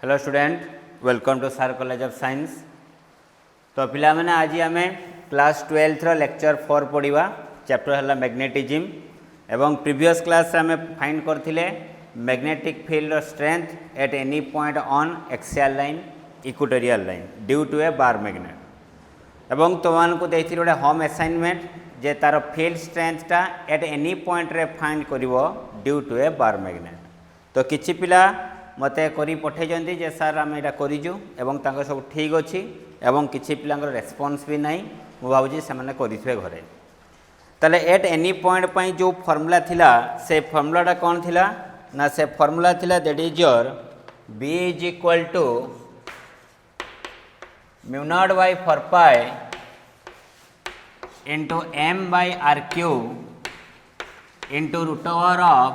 Hello student, welcome to सार college of science. तो पिला माने आज आम क्लास 12 लेक्चर 4 पढ़ा। चैप्टर है मैग्नेटिज्म एवं प्रीवियस क्लास आम फाइंड करथिले magnetic field strength at any point on axial line equatorial line due to a bar magnet एवं तुमको देती गोटे होम असाइनमेंट जे तार फील्ड स्ट्रेंथटा एट एनी पॉइंट रे फाइंड करिवो due to a bar magnet. तो किछि पिला मते करी पठेजंती जे सर आम एटा करिजु एवं तांको सब ठीक अछि एवं किछि पिलांकर रेस्पॉन्स भी नहीं। मु भाबुजी से माने करिथवे घरे। तले एट एनी पॉइंट पई जो फार्मूला थिला से फार्मूलाटा कोन थिला ना से फार्मूला थिला that is your B is equal to mu not by 4 pi into m by r cube into root over of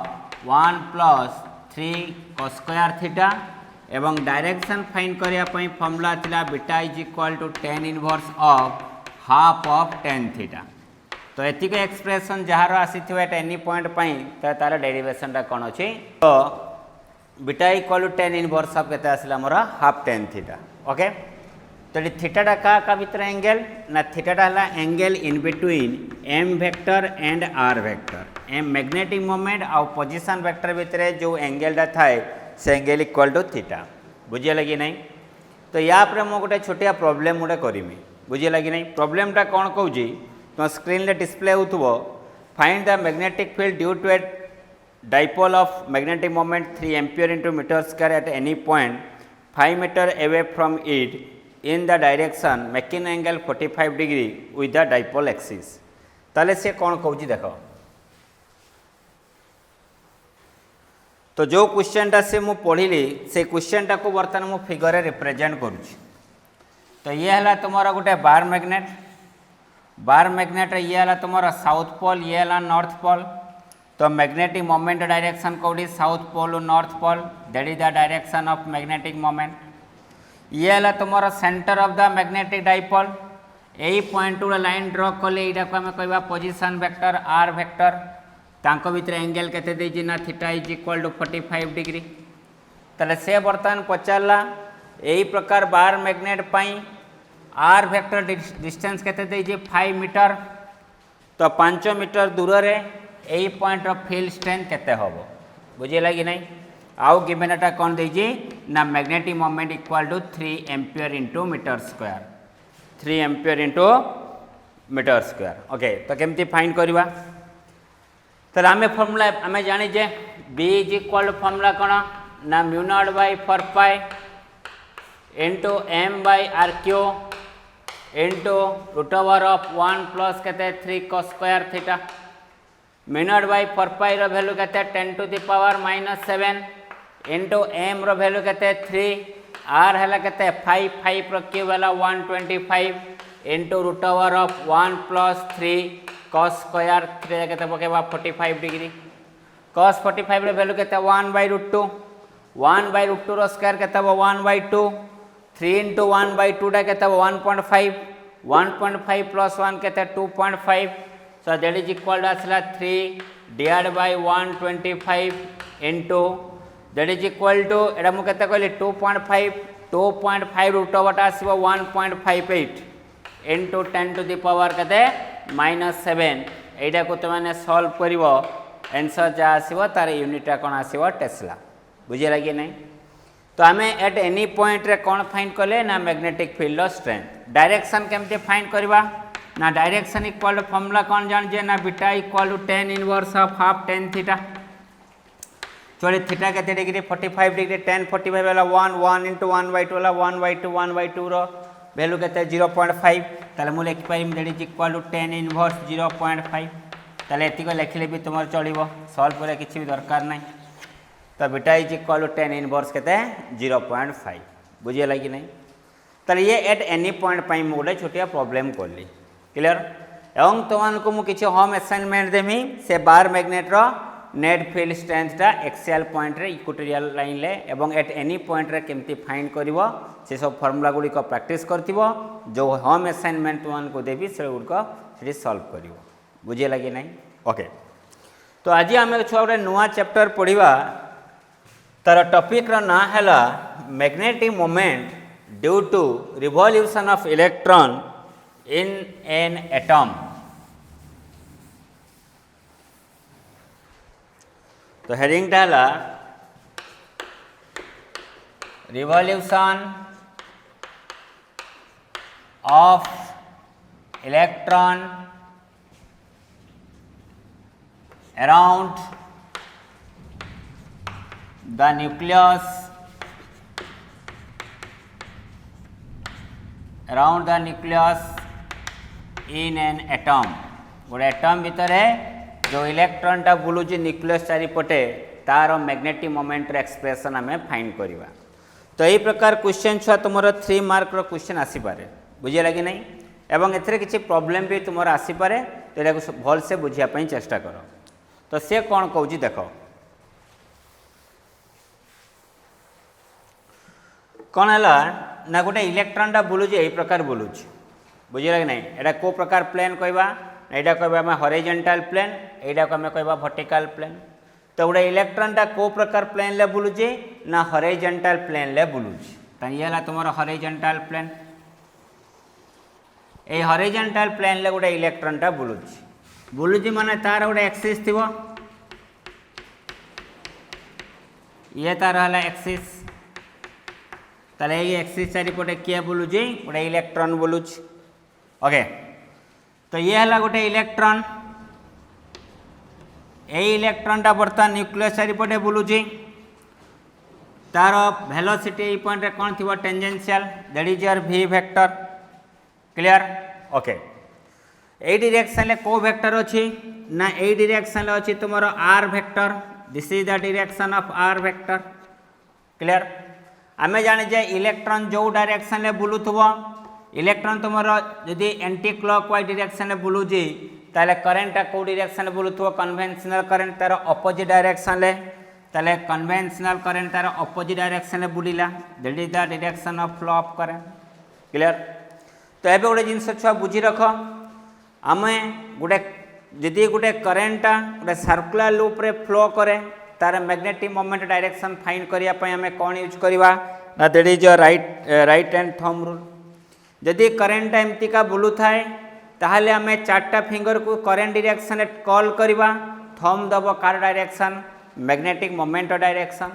1 plus 3 cos square theta एवं डायरेक्शन फाइंड करने फॉर्मूला थिला beta is equal to tan inverse of half of tan theta. तो एतिक expression जहाँ आसी eight any point तो तार डेरिवेशनटा कौन अच्छी तो beta equal to tan inverse of केते आसला मोर हाफ tan थीटा। ओके, तो ये थीटाटा का भितर एंगल ना थीटाटा है angle in between m vector and r vector. M magnetic moment आउ पोजिशन वेक्टर भितर जो एंगलटा थाए से एंगल इक्वल टू थीटा। बुझे कि नहीं? तो या पर मु गोटे छोटिया प्रॉब्लम गोटे करमी। बुझे कि नहीं? प्रॉब्लमटा कौन कहूँ तुम स्क्रीन रे डिस्प्ले होथबो find the magnetic field due to a dipole of magnetic moment 3 ampere into metre square at any point 5 metre away from it in the direction making angle 45 degree with the dipole axis. ताले से कौन कहूँ देख। तो जो क्वेश्चनटा से मु पढ़ी से क्वेश्चनटा को बर्तमान मु फिगर रिप्रेजेंट करुँच। तो ये है तुमर गोटे बार मैग्नेट ये है तुमर साउथ पोल ये है नॉर्थ पोल। तो मैग्नेटिक मोमेंट डायरेक्शन कौटी south pole north pole that is the direction of magnetic moment. ये है तुमर centre of the magnetic dipole. यही पॉइंट लाइन ड्रॉ कले यहाँ को आम कह पोजिशन वेक्टर आर वेक्टर तांको भितर एंगल केते देछि ना theta is equal to 45 degree. ताले से बर्तमान पचारला यही प्रकार बार मैग्नेट पाई आर वेक्टर डिस्टेंस केते देछि 5 मीटर। तो 5 मीटर दूर रे यही पॉइंट ऑफ फील्ड स्ट्रेंथ केते होबो। बुझिला कि नहीं? आउ गिवेनटा कौन देछि ना magnetic moment equal to 3 ampere into metre square 3 ampere into metre square. Okay, तो केमती फाइंड करवा तो आम फॉर्मूला आम जानीजे B इज इक्वल फॉर्मूला कौन ना mu not by 4 pi into m by r cube into root over of 1 plus के 3 cos square theta. Mu not by 4 pi रो वैल्यू के 10 to the power -7 into m रो value के 3 r है के 5 रो cube है 125 into root over of 1 plus 3 cos square theta के पकेबा 45 डिग्री। cos 45 रो वैल्यू के 1/√2 1/√2 रो स्क्वायर के 1/2 3 इंटू 1/2 टा के 1.5 1.5 प्लस 1 के 2.5। सो दैट इज इक्वल आसला 3 divide by 125 into that is equal to एटा मु केते कहली 2.5 रूट ओवर टा आसीबो 1.58 इंटू 10 टू द पावर केते -7। एटा को तुमने सॉल्व करिवो आंसर जा आसीबो तार यूनिटा कोन आसीबो टेस्ला। बुझिला कि नहीं? तो आम एट एनी पॉइंट रे कौन फाइंड कले ना मैग्नेटिक फील्ड स्ट्रेंथ। डायरेक्शन केमती फाइंड करवा ना डायरेक्शन इक्वल फॉर्मूला कौन जान ना beta equal to tan inverse of half tan theta. चलिए थीटा के डिग्री 45 डिग्री tan 45 वाला 1 इंटू 1/2 वाला 1/2 रो वैल्यू के 0.5। ताले मु लिखि पारि that is equal to tan inverse 0.5। ताले एतिको लिखले भी तुमर चलिबो सॉल्व करे किछि भी दरकार नहीं। तो beta is equal to tan inverse के 0.5। बुझे लगी नहीं? तो ये एट एनी पॉइंट पाई मु गोटे छोटिया प्रॉब्लम कली। क्लियर? एवं तुमको मु किछि होम असाइनमेंट देमी से बार मैग्नेट रो नेट फील्ड स्ट्रेंथटा एक्सियल पॉइंट रे इक्वेटोरियल लाइन ले एवं एट एनी पॉइंट रे केमती फाइंड करिवो से सब फार्मूला गुडी को प्रैक्टिस करथिवो। जो होम असाइनमेंट तुमको देबी से गुडी को सेठी सॉल्व करिवो। बुझे लगी नहीं? ओके, तो आज आम छुआ गोटे नुआ चैप्टर पढ़ा तार टॉपिक ना है magnetic moment due to revolution of electron in an atom. तो हेडिंग टा revolution of electron around the nucleus in an atom. गोटे एटम भितर जो इलेक्ट्रॉन टा बुलूची न्यूक्लियस चारिपटे तार मैग्नेटिक मोमेंट एक्सप्रेशन आम फाइंड करवा. तो यही प्रकार क्वेश्चन छुआ तुम 3 मार्क क्वेश्चन आसीपे बुझेगा कि नहीं एवं एथिरे किसी प्रॉब्लम भी तुम आसीपे तो यहाँ भल से बुझापी चेष्टा कर. तो सी कौन कौच देख कौन है ना गोटे इलेक्ट्रॉन टा बुलूची यही प्रकार बुलूची बुझेगा कि नहीं. एटा को प्रकार प्लेन कहवा एटा कहबा आम हॉरिजॉन्टल प्लेन एटा को आम कहबा वर्टिकल प्लेन. तो गोटे इलेक्ट्रॉन टा को प्रकार प्लेन ले बुलूची ना हॉरिजॉन्टल प्लेन ले बुलूची. तो ये है तुम हॉरिजॉन्टल प्लेन. ये हॉरिजॉन्टल प्लेन ले गोटे इलेक्ट्रॉन टा बुलूची माने तार गोटे एक्सिस थिबो ये तार हला एक्सिस. ताले ये एक्सिस चारिपटे किए बुलूची गोटे इलेक्ट्रॉन बुलूची. ओके तो ये है गोटे इलेक्ट्रॉन यही इलेक्ट्रॉन टा बर्तमान न्यूक्लियस चारिपटे बुलूची तार वेलोसिटी ए पॉइंट रे कौन थी tangential that is your v vector. Clear. Okay A direction ले को वेक्टर अच्छी ना ए डायरेक्शन ले अच्छी तुम r vector. This is the direction of r vector. Clear. आमे जाने जे इलेक्ट्रॉन जो डायरेक्शन ले बुलुथबो इलेक्ट्रॉन तुम जदि एंटी क्लॉकवाइज डायरेक्शन ले बुलूची ताले करंट को डायरेक्शन बुलुथबो कन्वेंशनल करंट तार अपोजिट डायरेक्शन ले ताले कन्वेंशनल करंट तार अपोजिट डायरेक्शन ले बुलिला that is the direction of flow of current. Clear. तो एबे गोटे जिनस छुआ बुझी रख आमे गोटे जदि गोटे करंट गोटे सर्कुलर लूप रे फ्लो करे तार मैग्नेटिक मोमेंट डायरेक्शन फाइंड करिया पय आमे कोन यूज करवा ना that is your right hand thumb rule. जदि करंट एमती का बुलू थाए ताहले आमे 4टा फिंगर को करंट डायरेक्शन कॉल करवा. थंब दब car direction magnetic moment direction.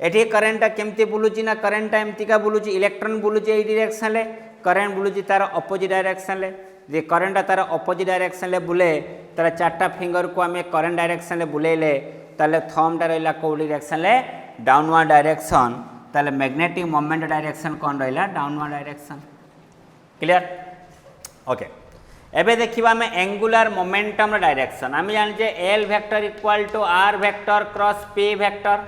एठी करंट केमती बुलूची ना करंट एमती का बुलूची इलेक्ट्रॉन बुलूची ए डायरेक्शन ले करंट बुलूची तार अपोजिट डायरेक्शन ले. जे करंट तार अपोजिट डायरेक्शन ले बुले तार 4टा फिंगर को आमे करंट डायरेक्शन ले बुलेले ताले थंब टा रहिला को डायरेक्शन ले डाउनवर्ड डायरेक्शन. ताले मैग्नेटिक मोमेंट डायरेक्शन कौन रहिला डाउनवर्ड डायरेक्शन. क्लियर. ओके एबे देखिबा में एंगुलर मोमेंटम डायरेक्शन आम जाने L vector equal to R vector cross P vector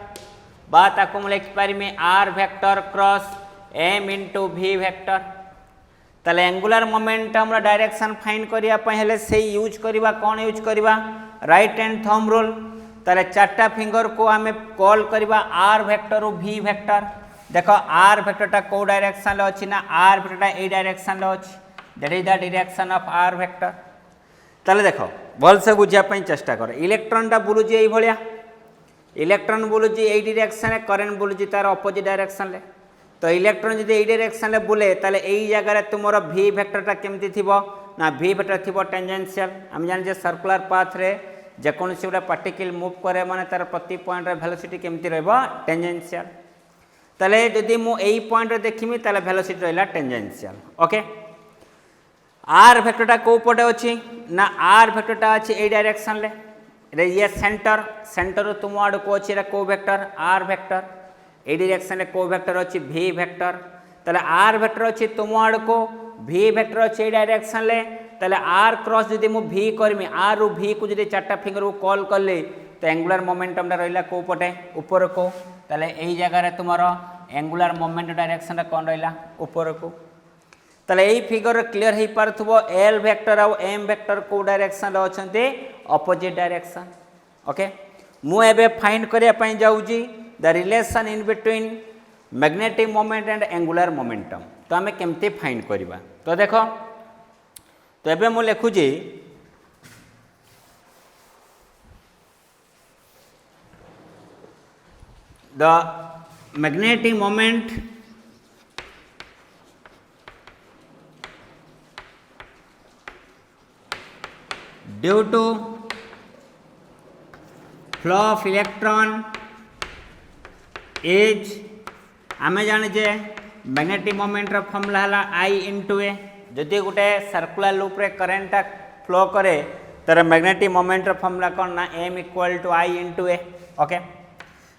बा ताको मु लिखि पारिमे R vector cross M into v vector. ताले एंगुलर मोमेंटम डायरेक्शन फाइंड करिया पहले से यूज करवा कौन यूज करवा राइट हैंड थंब रूल. ताले 4टा फिंगर को आमे कॉल करवा आर वेक्टर और भी वेक्टर. देखो आर वेक्टरटा को डायरेक्शन ले अछि ना आर वेक्टरटा ए डायरेक्शन ले अछि that is the direction of R vector. ताले देखो भल से बुझिया पई चेष्टा कर. इलेक्ट्रॉन टा बुलुजी एई भलिया इलेक्ट्रॉन बुलुजी ए डायरेक्शन रे करंट बुलुजी तार अपोजिट डायरेक्शन ले. तो इलेक्ट्रॉन जदि ए डायरेक्शन ले बुले ताले एई जगह रे तुमरो v वेक्टरटा केमती थिबो ना v वेक्टर थिबो टेंजेंशियल. हम जान जे सर्कुलर पाथ रे जे कोनसी गोटे पार्टिकल मूव करे माने तार प्रति पॉइंट रे वेलोसिटी केमती रहबो टेंजेंशियल. ताले जदि मु एई पॉइंट रे देखिमी ताले वेलोसिटी रहला टेंजेंशियल. ओके आर वेक्टरटा को पटे अछि ना आर वेक्टरटा अछि ए डायरेक्शन ले रे ये सेंटर तुम आड़ को अछि रे को वेक्टर आर वेक्टर ए डायरेक्शन ले को वेक्टर अछि भी वेक्टर. ताले आर वेक्टर अछि तुम आड़ को भी वेक्टर अछि ए डायरेक्शन ले ताले आर क्रॉस जदि मु भी करमी आर रु भी को जदि 4टा फिंगर को कॉल करले तो एंगुलर मोमेंटम रहला को पटे ऊपर को. ताले एई जगह रे तुमरो एंगुलर मोमेंट डायरेक्शन कौन रहला ऊपर को. ताले एई फिगर क्लियर हे पारथबो एल वेक्टर और एम वेक्टर को डायरेक्शन रे अछंती अपोजिट डायरेक्शन. ओके मु एबे फाइंड करिया पई जाउजी the relation in between magnetic moment and angular momentum. तो आमे केमती फाइंड करबा. तो देखो तो एबे मु लिखुजी the magnetic moment due to flow of electron is आमे जाने जे मैग्नेटिक मोमेंट रो फॉर्मूला हला I इंटू ए जदि गोटे सर्कुलर लूप रे करंट फ्लो करे तर मैग्नेटिक मोमेंट रो फॉर्मूला कोन ना m equal to I into A okay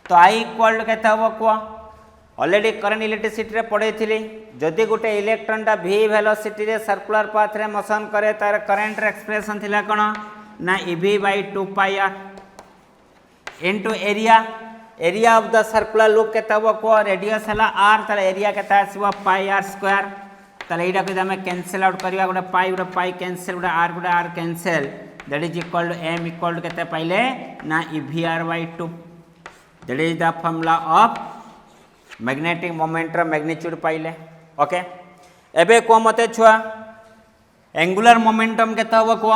तो I इक्वल टू केते हबो को ऑलरेडी करंट इलेक्ट्रिसिटी रे पढ़े थिली जदि गोटे इलेक्ट्रॉन टा v वेलोसिटी रे सर्कुलर पाथ रे मोशन करे तार करंट रे एक्सप्रेशन थिला कोन ना ev/2 pi r into area of the circular loop केते हबो को रेडियस हला r ताले एरिया केते आसीबो pi r स्क्वायर ताले एटा को हम कैंसिल आउट करिया गोटे पाई कैंसिल गोटे r cancel that is equal to m equal to केते पाइले ना evr/2 that is the formula of magnetic moment रो मैग्नीट्यूड पाइले ओके एबे को मते छुआ एंगुलर मोमेंटम केते हबो को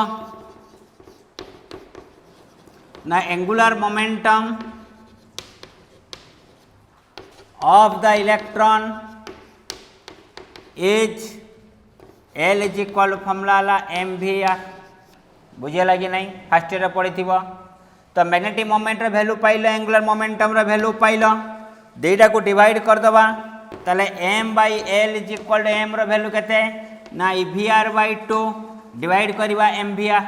ना angular momentum of the electron is L is equal to formula ला mvr बुझे लगी नहीं फर्स्ट रे पढ़ी थिबो तो मैग्नेटिक मोमेंट रे वैल्यू पाइलो एंगुलर मोमेंटम रे वैल्यू पाइलो देटा को डिवाइड कर दबा ताले m/l is equal to m रो वैल्यू केते ना evr/2 डिवाइड करबा mvr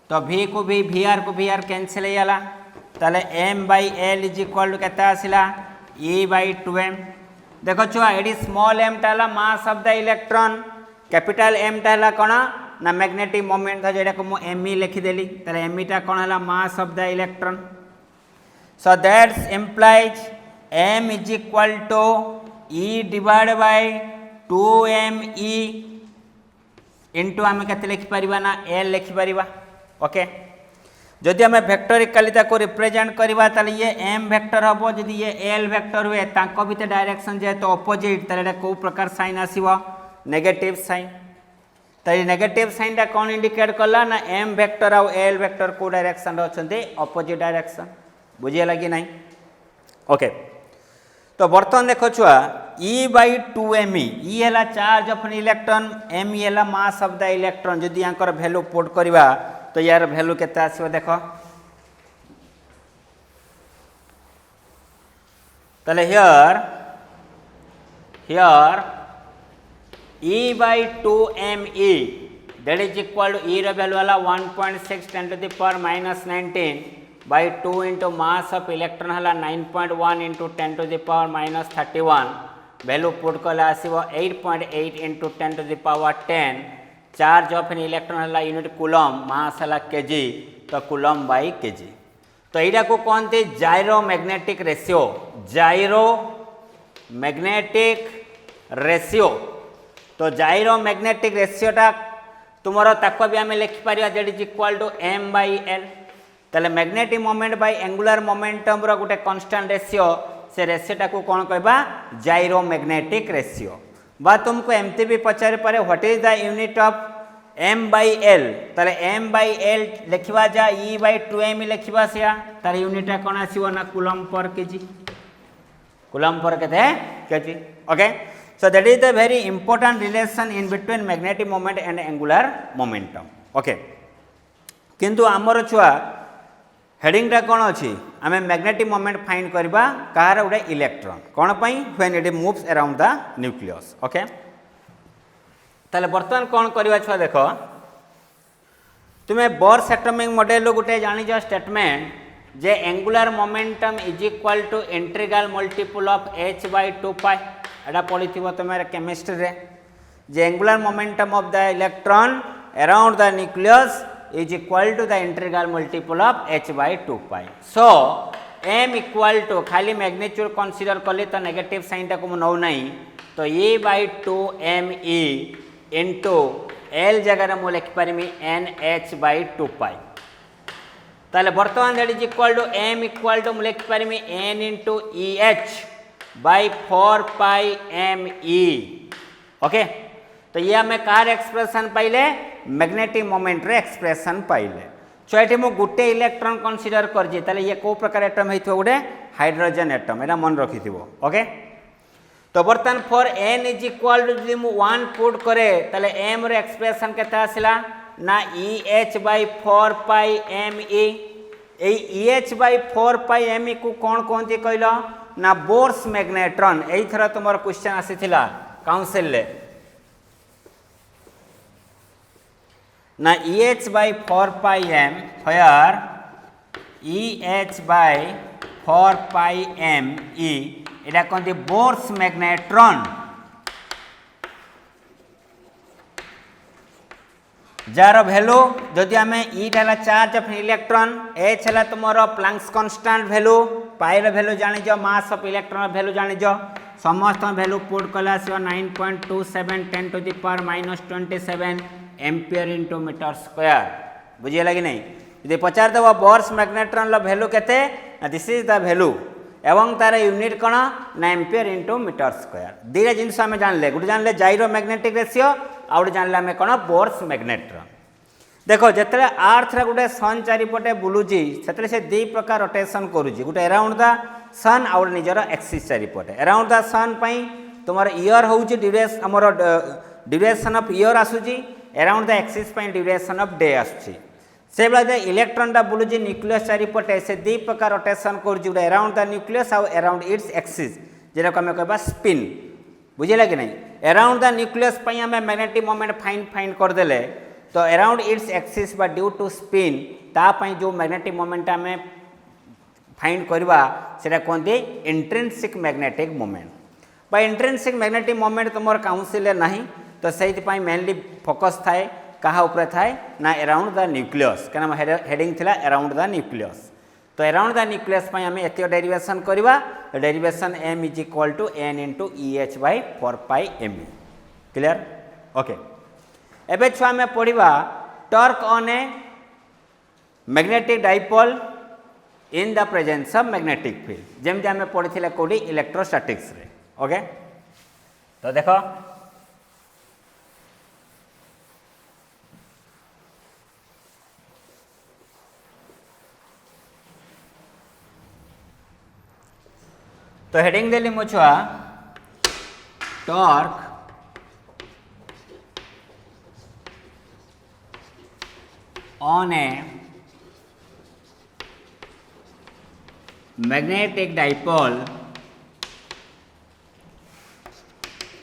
तो v को v vr को vr कैंसिल हैला ताले m/l इज इक्वल टू केते आसिला e/2m देखो छुआ एडी स्मॉल m टाला मास of the electron capital m टाला कोन ना मैग्नेटिक मोमेंट था जेडा को मु me लिखि देली ताले me टा कोन हला mass of the electron so that's implies m is equal to e divide by 2me into हम केते लिखि परिबा ना l लिखि परिबा ओके जदि आम वेक्टोरिकली को रिप्रेजेंट करवा ताले ये m वेक्टर हम जदि ये l वेक्टर हुए तांको भी डायरेक्शन जेहेतु ऑपोजिट ताले कौ प्रकार साइन आसीबो नेगेटिव साइन तो ये नेगेटिव साइन टा कौन इंडिकेट कला ना m वेक्टर और l वेक्टर को डायरेक्शन अच्छे ऑपोजिट डायरेक्शन बुझे लगी नहीं ओके तो बर्तमान देखो छुआ e/2me ई है charge of an electron m है मास ऑफ द इलेक्ट्रॉन जदि यांकर वैल्यू पुट करवा तो यार वैल्यू केते आसीबो देखो तले here e/2me that is equal to e रो वैल्यू वाला 1.6 10 to the power minus 19 by 2 into mass of electron हला 9.1 into 10 to the power minus 31 value put कला आसीबो 8.8 into 10 to the power 10 charge of an electron हला unit coulomb मास हला KG तो coulomb by KG तो एटा को कहते जाइरो magnetic ratio तो जाइरो magnetic रेशियोटा तुमर ताको भी आम लिखिपर that is equal to m/l ताले magnetic moment by angular momentum रो गोटे कांस्टेंट रेशियो से रेशियोटा को कौन कहबा जाइरो मैग्नेटिक रेशियो बा तुमको एमती भी पचारि पारे what is the unit of m/l ताले m/l लिखिबा जा e/2m लिखिबा सिया तार यूनिट कोन आसीबो ना coulomb per KG KG okay so that is the very important relation in between magnetic moment and angular momentum okay किंतु आमर छुआ हेडिंगटा कौन अच्छी आम मैग्नेटिक मोमेंट फाइंड करवा कहार गोटे इलेक्ट्रॉन कौन पाई when it moves around the nucleus okay ताले बर्तमान कौन करवा छुआ देख तुम्हें बोर्स एटॉमिक मॉडल गोटे जानी स्टेटमेंट जे angular momentum is equal to integral multiple of h/2 pi एटा पढ़ी तुम केमिस्ट्री रे जे angular momentum of the electron around the nucleus is equal to the integral multiple of h/2 pi. So m equal to खाली magnitude consider कली तो negative sign टा को नौ नहीं तो e/2me इंटू l जगह मुझे लिखिपारि nh/2 पाई ताले बर्तमान that is equal to m equal to मुझे लिखिपारि n into eh/4 pi me okay तो ये हमें कार एक्सप्रेशन पाइले मैग्नेटिक मोमेंट रे एक्सप्रेशन पाइले सो ये मुझे गोटे इलेक्ट्रॉन कंसीडर कर ये कौ प्रकार एटम हो गोटे हाइड्रोजन एटम यहाँ मन रखी थो ओके। तो बर्तमान for n is equal to जी मुझे 1 पुट करे ताले m रे एक्सप्रेशन केते आसिला ना EH/4πme EH/4πme को कौन कहते कहल ना बोर्स मैग्नेट्रॉन यही थर तुम क्वेश्चन आसीथिला काउंसिल ले ना EH/4πm where EH/4πme एटा कहते बोर्स मैग्नेट्रॉन जार वैल्यू जदि आम ईटा चार्ज ऑफ इलेक्ट्रॉन एच है तुम Planck's constant value pi value जानिज मास ऑफ इलेक्ट्रॉन वैल्यू जानिज समस्त वैल्यू पुट कले आस 9.27 10⁻⁻27 एम्पियर इंटू मीटर स्क्वायर बुझीगला कि नहीं यदि पचारदेव बोर्स मैग्नेट्रॉन वैल्यू केते दिस इज द वैल्यू एवं तार यूनिट कौन ना एम्पियर इंटू मीटर स्क्वायर दीटा जिनस आम जानले गोटे जानले जाइरो मैग्नेटिक रेशियो आ गए जानले आम कौन बोर्स मैग्नेट्रॉन देखो जिते अर्थ गोटे सन चारिपटे बुलूची से दी प्रकार रोटेशन करुच्ची गोटे अराउंड द सन आउ निजर एक्सिस चारिपटे अराउंड द सन तुम इयर हूँ आमर ड्यूरेशन ऑफ इयर आसूची around the axis duration of day आसूची से भाई इलेक्ट्रॉनटा बुलूची न्यूक्लियस चारिपटे से दी प्रकार रोटेशन करुच्ची गोटे अराउंड द न्यूक्लियस आउ अराउंड इट्स एक्सिस जेटा आम कह स्पिन बुझेगा कि नहीं अराउंड द न्यूक्लियस आम मैग्नेटिक मोमेंट फाइंड करदे तो अराउंड इट्स एक्सिस बा ड्यू टू स्पिन तापाई जो मैग्नेटिक मोमेंट आम फाइंड करवा सेटा कहते इंट्रिंसिक मैग्नेटिक मोमेंट बा इंट्रिंसिक मैग्नेटिक मोमेंट तुम काउंसिल नहीं तो से मेनली फोकस थाए कहा उपरे थाए ना अराउंड द न्यूक्लियस क्या हेडिंग थिला अराउंड द न्यूक्लियस तो अराउंड द न्यूक्लियस आम एत डेरिवेशन करवा derivation m is equal to n into EH/4πme clear okay. एबे छुआ आम पढ़ा torque on a magnetic dipole in the presence of magnetic field जमती आम पढ़ी कौटी इलेक्ट्रोस्टैटिक्स रे ओके। तो देख तो हेडिंग देली मो छुआ torque on a magnetic dipole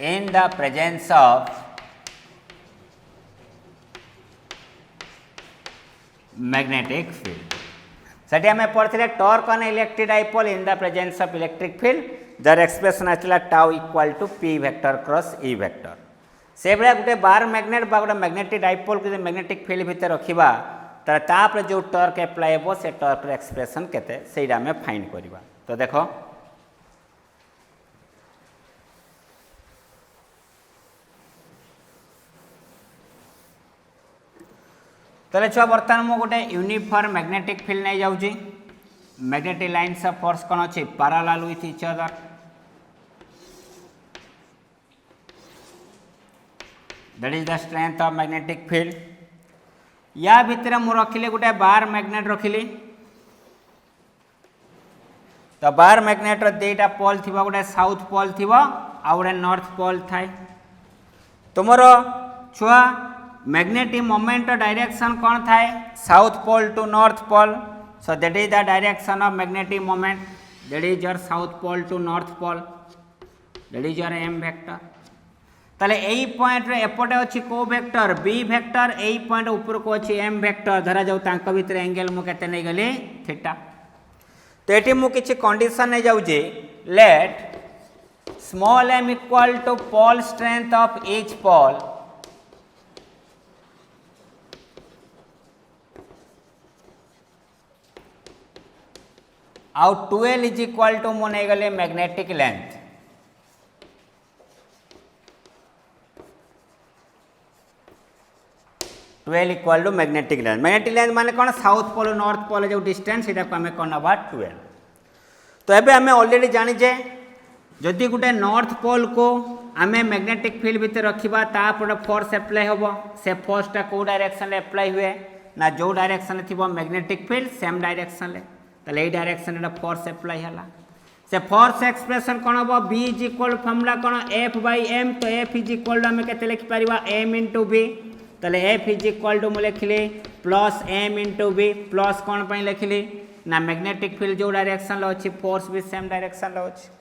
in the presence of magnetic field सेठी आम पढ़ते torque on electric dipole in the presence of electric field जार एक्सप्रेशन आसाला tau equal to P vector cross E vector से भाया गोटे बार मैग्नेट बा गोटे मैग्नेटिक डाइपोल को मैग्नेटिक फील्ड भितर रखा तापर जो टॉर्क एप्लाई हो से टॉर्क एक्सप्रेशन केते सेटा आम फाइंड करवा। तो देख तेरे छुआ बर्तमान मुझे गोटे यूनिफॉर्म मैग्नेटिक फील्ड नहीं जाऊँगी मैग्नेटिक लाइन्स ऑफ फोर्स कौन अच्छी parallel with each other that is the strength of magnetic field या भितर मु रखिली गोटे बार मैग्नेट रखिली तो बार मैग्नेट दुईटा पोल थी गोटे साउथ पोल थी आ गोटे नॉर्थ पोल थाए तुमर छुआ मैग्नेटिक मोमेंट डायरेक्शन कौन थाए south pole to north pole so that is the direction of magnetic moment that is your south pole to north pole that is your m vector ताले एई point रे एपटे अछि को वेक्टर b वेक्टर एई point ऊपर को अछि m वेक्टर धरा जाउ तांक भीतर एंगल मु केते नै गले थीटा तो एटी मु किछि कंडीशन नै जाउ जे let small m equal to pole strength of each pole आउ 12 इज इक्वल टू मु नहीं गले magnetic length equal to magnetic length माने कौन साउथ पोल नॉर्थ पोल जो डिस्टेंस से आम कौन ना 12 तो एबे आम ऑलरेडी जानीजे जदि गोटे नॉर्थ पोल को आम मैग्नेटिक फील्ड भितर रखा तापर फोर्स एप्लाई हम से फोर्सटा कौ डायरेक्शन अप्लाई हुए ना जो डायरेक्शन थी मैग्नेटिक फील्ड सेम डायरेक्शन ले ताले ए डायरेक्शन फोर्स अप्लाई हला से फोर्स एक्सप्रेशन कौन हम बी इज इक्वल फॉर्मूला कौन एफ बाई एम तो एफ इज इक्वल टू आम के लिखिपर एम इंटू बी ताले एफ इज इक्वल टू मुझे लिखिली plus M into B plus कौन पर लिखिली ना मैग्नेटिक फील्ड जो डायरेक्शन अच्छी फोर्स भी सेम डायरेक्शन अच्छी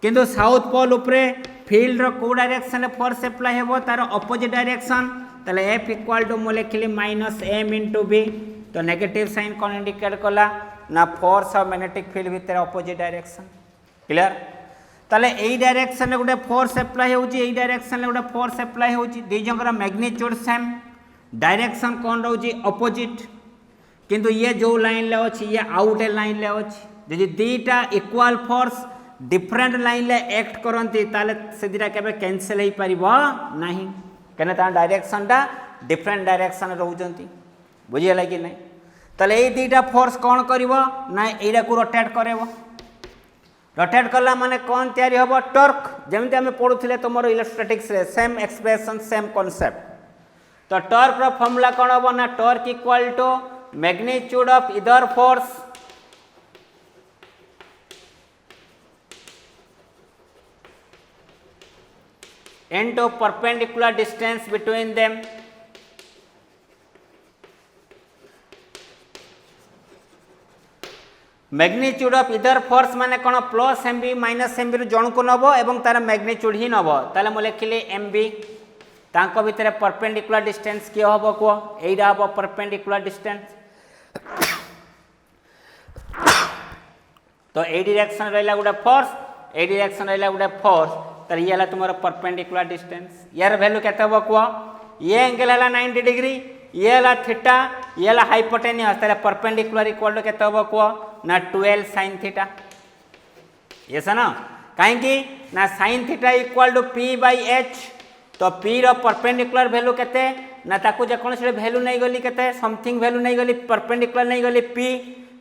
किंतु साउथ पोल उपरे फील्ड रो को डायरेक्शन फोर्स अप्लाई हेबो तार अपोजिट डायरेक्शन ताले एफ इक्वल टू मुझे लिखिली माइनस एम इंटू बी तो नेगेटिव साइन कौन इंडिकेट कला ना फोर्स और मैग्नेटिक फील्ड भितर अपोजिट डायरेक्शन क्लियर ताले एई डायरेक्शन गोटे फोर्स अप्लाई होउची एई डायरेक्शन गोटे फोर्स अप्लाई होउची दी जंगर मैग्नीट्यूड सेम डायरेक्शन कौन रहउची अपोजिट किंतु ये जो लाइन ले अछि ये आउट लाइन ले अछि यदि दीटा इक्वल फोर्स डिफरेंट लाइन ले एक्ट करंती ताले से दिरा केबे कैंसिल हे परिबो नाही कने ता डायरेक्शन टा डिफरेंट डायरेक्शन रहउचंती बुझियला कि नहीं ताले ये दीटा फोर्स कौन करिवो ना एटा को रोटेट करेबो रोटेट कला माने कौन तैयारी हबो टॉर्क जेमते हमें पढुथिले तमरो इलेक्ट्रोस्टैटिक्स रे सेम एक्सप्रेशन सेम कांसेप्ट तो टॉर्क रो फार्मूला कौन हबो ना torque equal to magnitude of either force into perpendicular distance between them magnitude of either force माने कौन plus M B minus M B जन को नब और तार मैग्नीट्यूड ही नब ताले मुझे लिखिली एम बी तांको भितर परपेंडिकुलर डिस्टेंस किए हम कह यहीटा हम परपेंडिकुलर डिस्टेंस तो ए डायरेक्शन रहा गोटे फोर्स ए डायरेक्शन रहा गोटे फोर्स तो ये है तुम परपेंडिकुलर डिस्टेंस यार वैल्यू केते हम कह ये एंगल है 90 डिग्री ये है थीटा ये है हाइपोटेनियस ताले परपेंडिकुलर इक्वल टू केते हम कह ना 12 sin थीटा ये ना कहीं ना sin theta equal to P by H तो पी रो परपेंडिकुलर वैल्यू केते ना ताकू जेकोसी वैल्यू नहीं गली केते समथिंग वैल्यू नहीं गली परपेंडिकुलर नहीं गली पी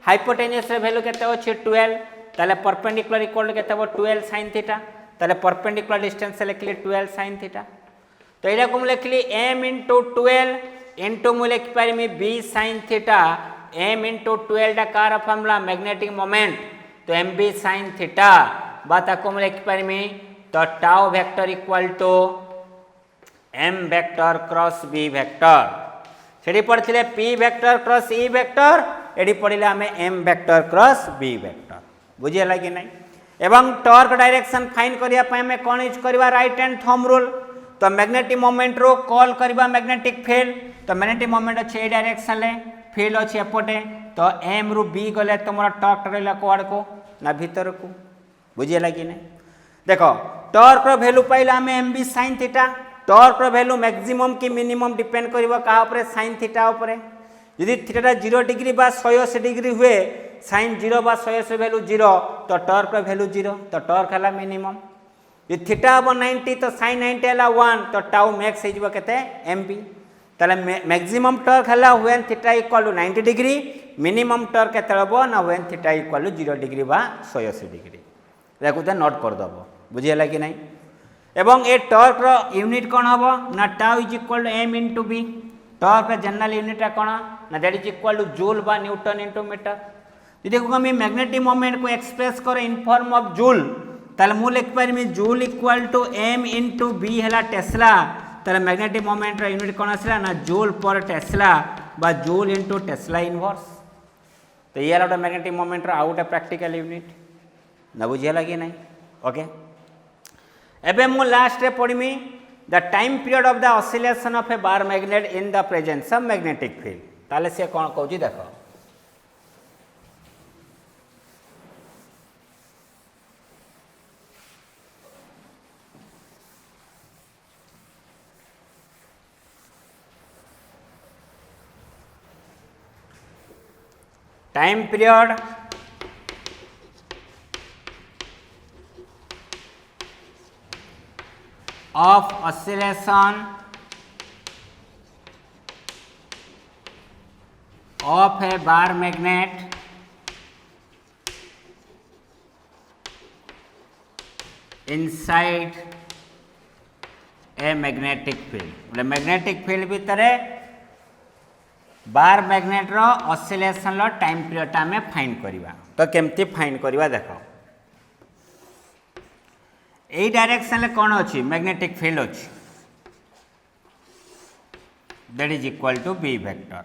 हाइपोटेनियस वैल्यू केते अच्छे 12 ताले परपेंडिकुलर इक्वल टू केते 12 sin थीटा ताले परपेंडिकुलर डिस्टेंस लिखली 12 sin थीटा तो यहाँ को लिखली m इंटू 12 इंटू मुझे लिखिपारि b sin theta m into 12 टा कार फॉर्मूला मैग्नेटिक मोमेंट तो एम बी sin थीटा बाको मुझे लिखिपारि तो tau vector equal to m vector cross b vector से पढ़ते p vector cross e vector ये पढ़ले आम m vector cross b vector बुझीगला कि नहीं एवं टॉर्क डायरेक्शन फाइन करने कौन यूज करवा राइट हैंड थंब रूल तो मैग्नेटिक मोमेंट रो कॉल करवा मैग्नेटिक फील्ड तो मैग्नेटिक मोमेंट अच्छे ए डायरेक्शन ले फील्ड अच्छे एपटे तो एम रु बी गले तुम टॉर्क रहा कौड़ को ना भीतर को बुझीगला कि नहीं देख टॉर्क रो वैल्यू पाइला आम M B sin theta torque रो वैल्यू मैक्सिमम कि मिनिमम डिपेंड करवा क्या sin थीटा यदि थीटा 0 डिग्री बा 180 डिग्री हुए sin 0 बा 180 वैल्यू 0 तो टॉर्क रो वैल्यू 0 तो टॉर्क है मिनिमम यदि थीटा हम 90 तो sin 90 है 1 तो टाउ मैक्स हो केते एम बी ताले मैक्सिमम टॉर्क है when theta equal to 90 degree minimum torque केते हबो ना when theta equal to 0 degree बा 180 डिग्री देखो तो नोट कर दबो बुझियला कि नहीं एवं ए टॉर्क रो यूनिट कौन हबो ना tau is equal to m into B torque general unit कौन ना that is equal to joule बा न्यूटन इंटू मीटर यदि हम मैग्नेटिक मोमेंट को एक्सप्रेस करें इन फॉर्म ऑफ जूल ताले मु लिखिपारि joule equal to m into B है टेस्ला ताले मैग्नेटिक मोमेंट यूनिट कौन आसला ना जूल पर टेस्ला बा जूल इंटू टेस्ला इनवर्स तो ये गोटे मैग्नेटिक मोमेंट आउ गोटे प्रैक्टिकल यूनिट ना बुझीगला कि नहीं ओके एबे मु लास्ट रे पढ़मी the time period of the oscillation of a bar magnet in the presence of magnetic field ताले से कौन कहूँ देख time period of oscillation of a bar magnet inside a magnetic field magnetic field भितर बार magnet रो oscillation रो time period आम find करवा। तो केमती फाइंड करवा देख, यही डायरेक्शन ले कौन अच्छी मैग्नेटिक फील्ड अच्छी, that is equal to B vector.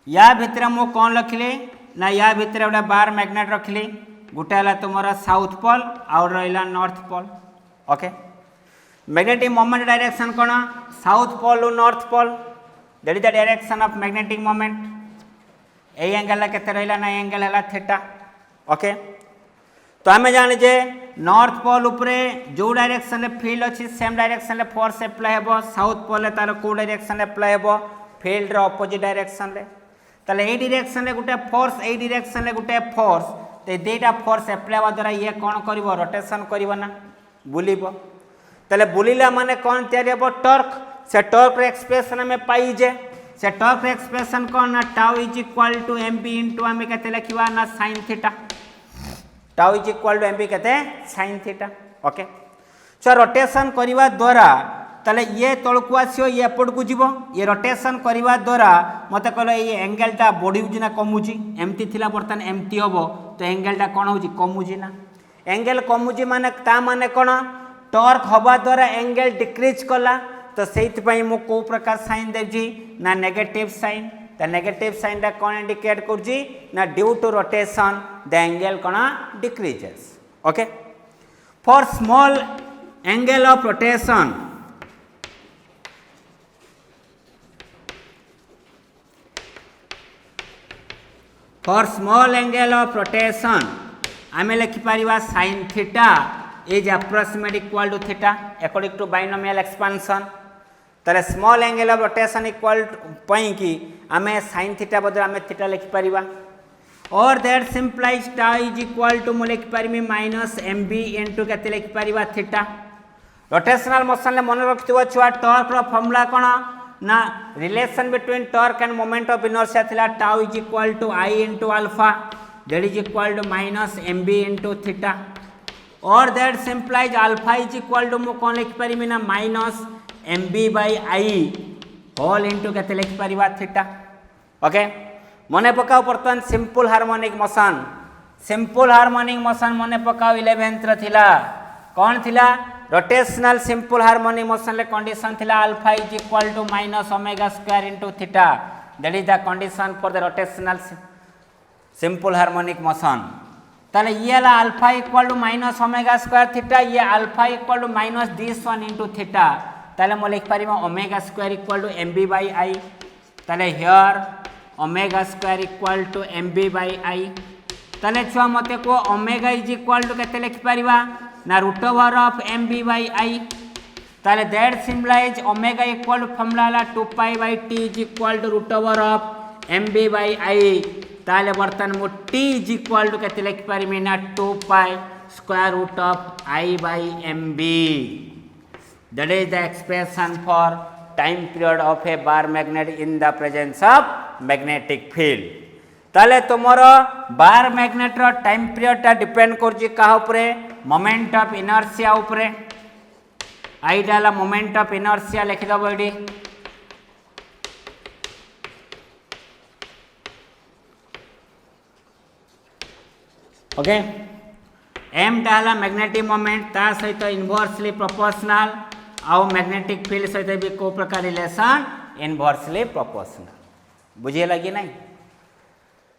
या भितर मु कौन रखिली ना, या भितर गोटे बार मैग्नेट रखिली, गोटे है तुम साउथ पोल आउ रहा north pole. Okay, magnetic moment direction कौन, south pole to north pole, that is the direction of magnetic moment. ए एंगल केते रहा ना, एंगल है थीटा। ओके, तो आम जाने नॉर्थ पोल उपरे जो डायरेक्शन रे फील्ड अच्छी सेम डायरेक्शन रे फोर्स अप्लाई हेबो, साउथ पोल रे तार को डायरेक्शन अप्लाई हेबो, फील्ड रो अपोजिट डायरेक्शन रे। ताले ए डायरेक्शन रे गुटे फोर्स, ए डायरेक्शन रे गुटे फोर्स, ते देटा फोर्स अप्लाई हेबा द्वारा ये कोन करिवो, रोटेशन करिवो ना, बुलिबो। ताले बुलिला माने कोन तयारी हेबो, टॉर्क। से टॉर्क रे एक्सप्रेशन में पाई जे, से टॉर्क रे एक्सप्रेशन कोन ना, tau is equal to mb into आमे केते लिखिबा ना sin theta. Tau is equal to MB केते sin theta. Okay, so rotation करने द्वारा ताले ये तलकू आसो, ये एपट को जीवो, ये रोटेशन करने द्वारा मत कहल ये एंगेलटा बढ़ी ना कमुची, एमती थिला बर्तमान एमती हम, तो एंगेलटा कौन हो कमुची ना, एंगेल कमुची माने ता माने कौन, टॉर्क हवा द्वारा एंगेल डिक्रीज कला। तो से मु को प्रकार साइन देजी ना नेगेटिव साइन, तो नेगेटिव साइन टा कौन इंडिकेट करजी ना, due to rotation the angle कौन decreases. Okay, for small angle of rotation आम लिखिपर sin theta is approximate equal to theta according to binomial expansion. ताले small angle of rotation equal कि आम sin थीटा बदल आम थीटा लिखिपर, और दैट सिंप्लाइज टा इज इक्वल टू मुझे लिखिपारि माइनस mb इंटू के लिखिपर थीटा। रोटेशनल मोशन मन रखिथो छुआ, टॉर्क रो फॉर्मूला कौन ना, relation between torque and moment of inertia थिला tau is equal to I into alpha, that is equal to minus mb into theta, और that simplify alpha is equal to मु कौन लिखिपारि ना minus mb by I whole into के लिखिपर theta. Okay, मने पकाओ बर्तमान simple harmonic motion, simple harmonic motion मने पकाओ 11th रे थिला, कौन थिला, रोटेशनल सिंपल हार्मोनिक मोशन ले कंडीशन थिला alpha is equal to minus omega square into theta, that is the condition for the rotational simple harmonic motion. ताले ये ला alpha equal to minus omega square theta, ये alpha equal to minus this one into theta, ताले मो लिख पारिबो omega square equal to mb by I। ताले here omega square equal to mb by I। ताले छुआ मते को ओमेगा इज इक्वल टू केते लिख पारिबा ना, root over of mb by I। ताले that symbolize omega equal to formula ला 2 pi by t is equal to root over of mb by I। ताले बर्तन मु t इज इक्वल टू केते लिख पारिबी ना 2 pi square root of I by mb, that is the expression for time period of a bar magnet in the presence of magnetic field. ताले तुमर bar magnet रो टाइम पीरियड टा depend करजी का उपरे, मोमेंट ऑफ इनर्शिया उपरे। आईटा ला मोमेंट ऑफ इनर्शिया लिखि दबो एडी, ओके। एम टा हला मैग्नेटिक मोमेंट, ता सहित इनवर्सली प्रोपोर्शनल, आउ मैग्नेटिक फील्ड सहित भी को प्रकार रिलेशन इनवर्सली प्रोपोर्शनल, बुझे लगी नहीं।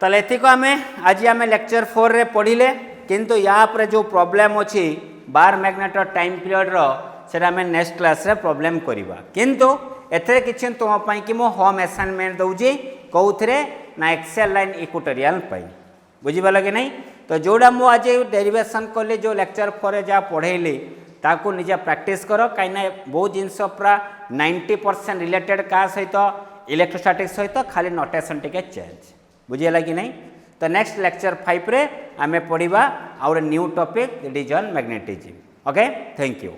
तो ये आम आज आम लेक्चर 4 रे पढ़िले, किंतु या पर जो प्रॉब्लम अच्छी बार मैग्नेट टाइम पीरियड रो से आम नेक्स्ट क्लास रे प्रॉब्लम करवा, किंतु एथे किछि तुम कि मो होम असाइनमेंट दउजी कौथरे ना एक्सेल लाइन इक्वेटोरियल पाई, बुझीपाल कि नहीं। तो जोड़ा मु आज डेरिवेशन कली जो लेक्चर 4 रे जा पढ़ेली ताकू निजे प्रैक्टिस कर, कहीं बहुत जिनस पूरा 90% रिलेटेड का सहित इलेक्ट्रोस्टैटिक्स सहित खाली नोटेशन टिके चेंज, बुझीगला कि नहीं। तो नेक्स्ट लेक्चर 5 रे आमे पढ़िबा और न्यू टॉपिक द डिजन मैग्नेटिज्म। Okay, thank you.